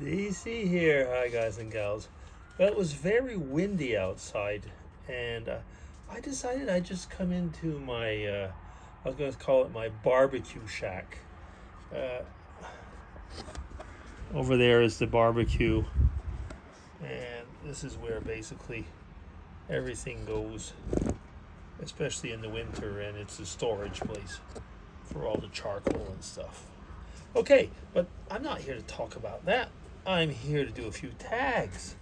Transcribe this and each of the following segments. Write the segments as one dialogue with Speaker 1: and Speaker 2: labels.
Speaker 1: DC here. Hi, guys and gals. Well, it was very windy outside, and I decided I'd just come into I was going to call it my barbecue shack. Uh, Over there is the barbecue, and this is where basically everything goes, especially in the winter, and it's a storage place for all the charcoal and stuff. Okay, but I'm not here to talk about that. I'm here to do a few tags.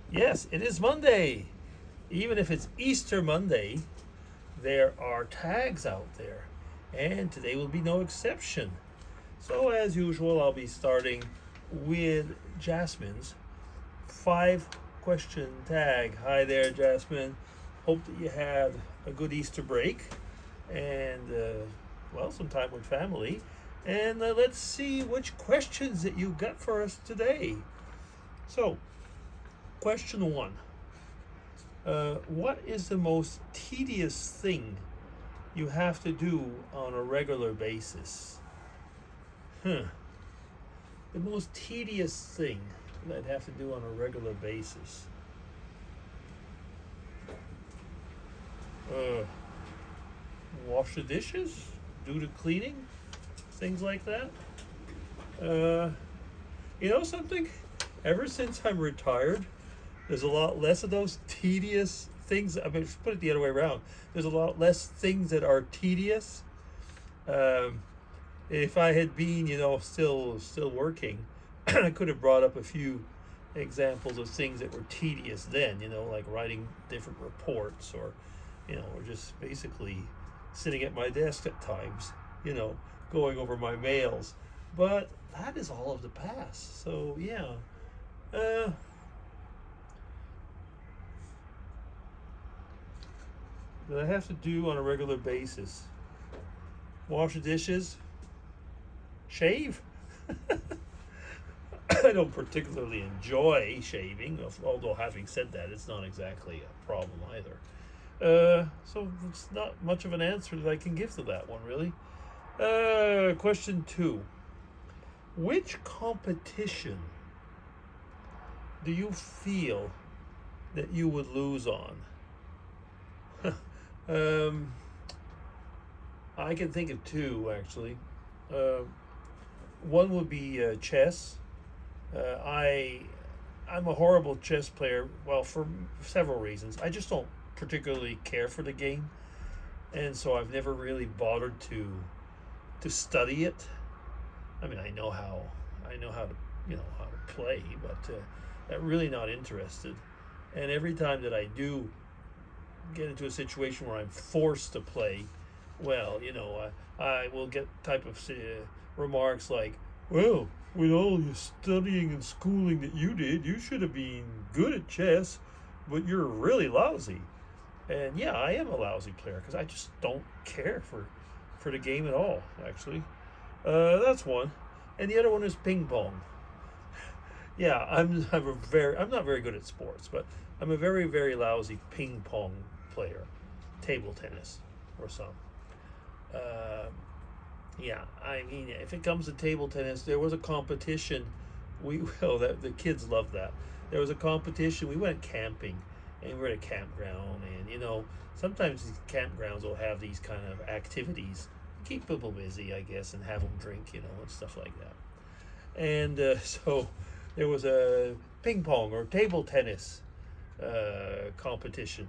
Speaker 1: Yes, it is Monday. Even if it's Easter Monday, there are tags out there. And today will be no exception. So, as usual, I'll be starting with Jasmine's 5 question tag. Hi there, Jasmine. Hope that you had a good Easter break and, some time with family. And let's see which questions that you got for us today. So, question 1. What is the most tedious thing you have to do on a regular basis? The most tedious thing that I'd have to do on a regular basis. Wash the dishes? Do the cleaning? Things like that. You know something? Ever since I'm retired, there's a lot less of those tedious things. I mean, put it the other way around. There's a lot less things that are tedious. If I had been, still working, I could have brought up a few examples of things that were tedious then. Like writing different reports, or just basically sitting at my desk at times. Going over my mails. But that is all of the past. So yeah. That I have to do on a regular basis. Wash the dishes. Shave. I don't particularly enjoy shaving, although having said that, it's not exactly a problem either. So it's not much of an answer that I can give to that one, really. Question 2. Which competition do you feel that you would lose on? I can think of 2, actually. One would be chess. I'm a horrible chess player, well, for several reasons. I just don't particularly care for the game, and so I've never really bothered to study it. I mean, I know how to play, but I'm really not interested. And every time that I do get into a situation where I'm forced to play, well, I will get type of remarks like, "Well, with all your studying and schooling that you did, you should have been good at chess, but you're really lousy." And yeah, I am a lousy player because I just don't care for the game at all, actually. That's one. And the other one is ping pong. Yeah, I'm not very good at sports, but I'm a very, very lousy ping pong player. Table tennis or some. Yeah, I mean, if it comes to table tennis, there was a competition. The kids love that. There was a competition. We went camping, and we're at a campground, and sometimes these campgrounds will have these kind of activities, keep people busy, I guess, and have them drink, and stuff like that. And so there was a ping pong or table tennis competition,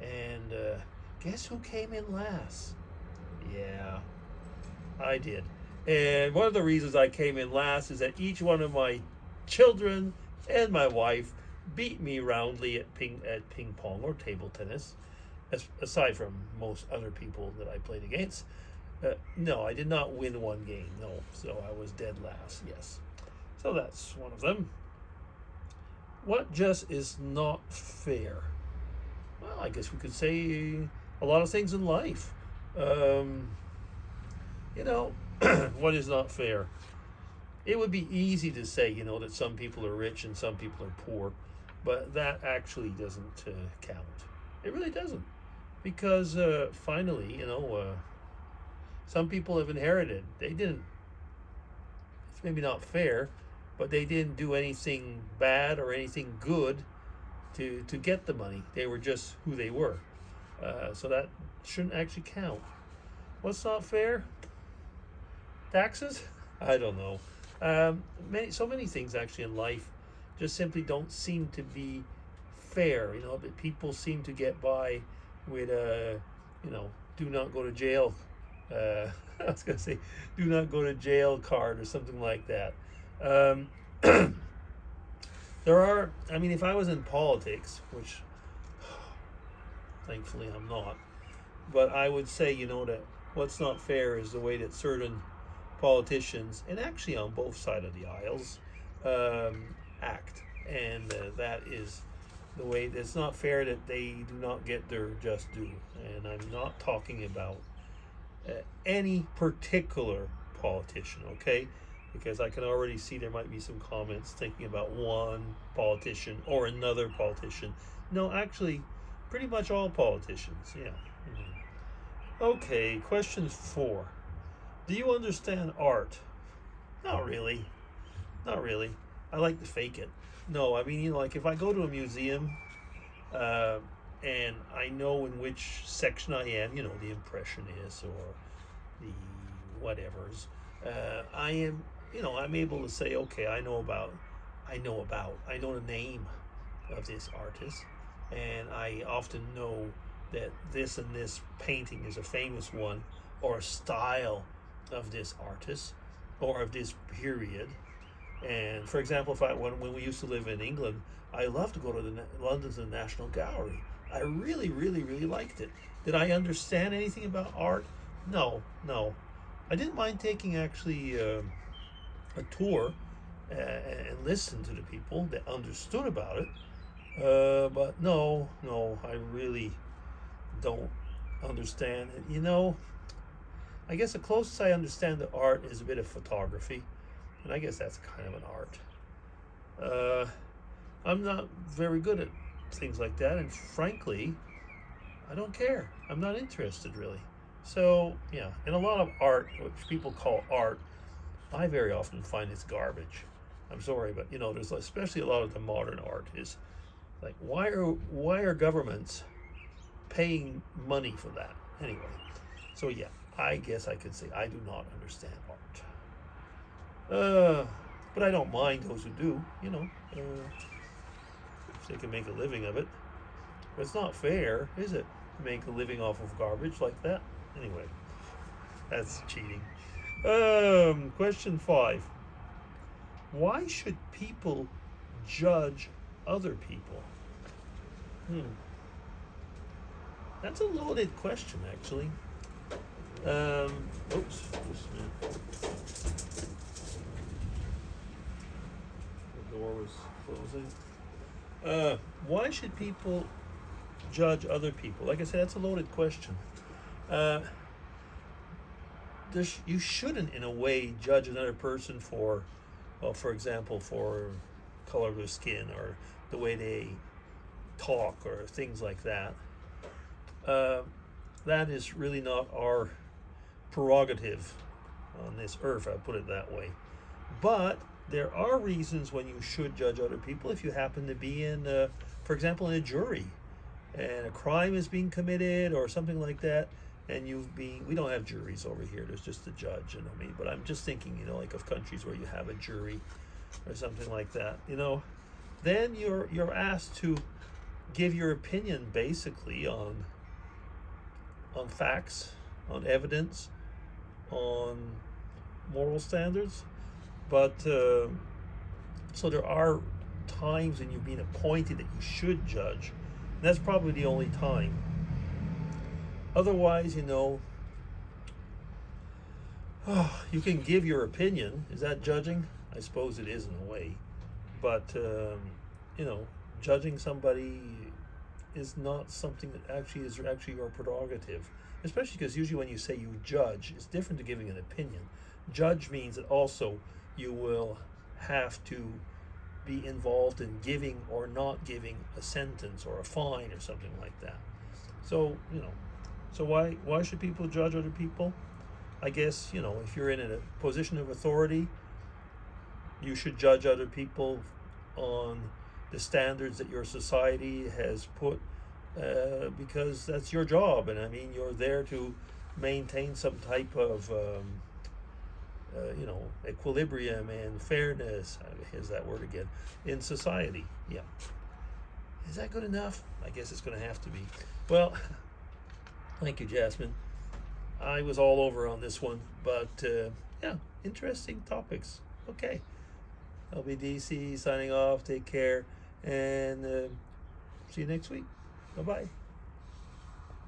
Speaker 1: and guess who came in last? Yeah, I did. And one of the reasons I came in last is that each one of my children and my wife beat me roundly at ping pong or table tennis, aside from most other people that I played against. No, I did not win one game. No, so I was dead last. Yes, so that's one of them. What just is not fair? Well, I guess we could say a lot of things in life. Um, what is not fair? It would be easy to say, that some people are rich and some people are poor, but that actually doesn't count. It really doesn't, because finally, some people have inherited. They didn't. It's maybe not fair, but they didn't do anything bad or anything good to get the money. They were just who they were. So that shouldn't actually count. What's not fair? Taxes? I don't know. So many things actually in life just simply don't seem to be fair. But people seem to get by with do not go to jail. I was gonna say, do not go to jail card or something like that. Um, there are. I mean, if I was in politics, which thankfully I'm not, but I would say, that what's not fair is the way that certain politicians, and actually on both sides of the aisles, act, and that is the way. It's not fair that they do not get their just due, and I'm not talking about any particular politician, okay? Because I can already see there might be some comments thinking about one politician or another politician. No, actually, pretty much all politicians, yeah. Okay, question 4. Do you understand art? Not really. Not really. I like to fake it. No, I mean, like if I go to a museum and I know in which section I am, the Impressionists or the whatevers, I am, I'm able to say, okay, I know the name of this artist, and I often know that this and this painting is a famous one, or a style of this artist, or of this period. And for example, when we used to live in England, I loved to go to London's National Gallery. I really, really, really liked it. Did I understand anything about art? No. I didn't mind taking actually a tour and listen to the people that understood about it. But no, I really don't understand it. I guess the closest I understand to art is a bit of photography, and I guess that's kind of an art. I'm not very good at things like that, and frankly, I don't care. I'm not interested really. So yeah, and a lot of art, which people call art, I very often find it's garbage. I'm sorry, but there's especially a lot of the modern art is like, why are governments paying money for that anyway? So yeah, I guess I could say I do not understand art. But I don't mind those who do, if they can make a living of it. But it's not fair, is it? To make a living off of garbage like that. Anyway, that's cheating. Question 5. Why should people judge other people? That's a loaded question, actually. Oops. The door was closing. Why should people judge other people? Like I said, that's a loaded question. You shouldn't, in a way, judge another person for example, for color of their skin or the way they talk or things like that. That is really not our prerogative on this earth, I'll put it that way. But there are reasons when you should judge other people. If you happen to be in, for example, in a jury, and a crime is being committed or something like that, and we don't have juries over here, there's just a judge, but I'm just thinking, like of countries where you have a jury or something like that, then you're asked to give your opinion basically on facts, on evidence, on moral standards. But so there are times when you've been appointed that you should judge. And that's probably the only time. Otherwise, you can give your opinion. Is that judging? I suppose it is in a way. But, judging somebody is not something that actually is your prerogative. Especially because usually when you say you judge, it's different to giving an opinion. Judge means that also you will have to be involved in giving or not giving a sentence or a fine or something like that. So, so why should people judge other people? I guess, if you're in a position of authority, You should judge other people on the standards that your society has put, because that's your job. And I mean, you're there to maintain some type of equilibrium and fairness. Here's that word again, in society. Yeah. Is that good enough? I guess it's going to have to be. Well, thank you, Jasmine. I was all over on this one, but yeah, interesting topics. Okay. LBDC signing off. Take care, and see you next week. Bye bye.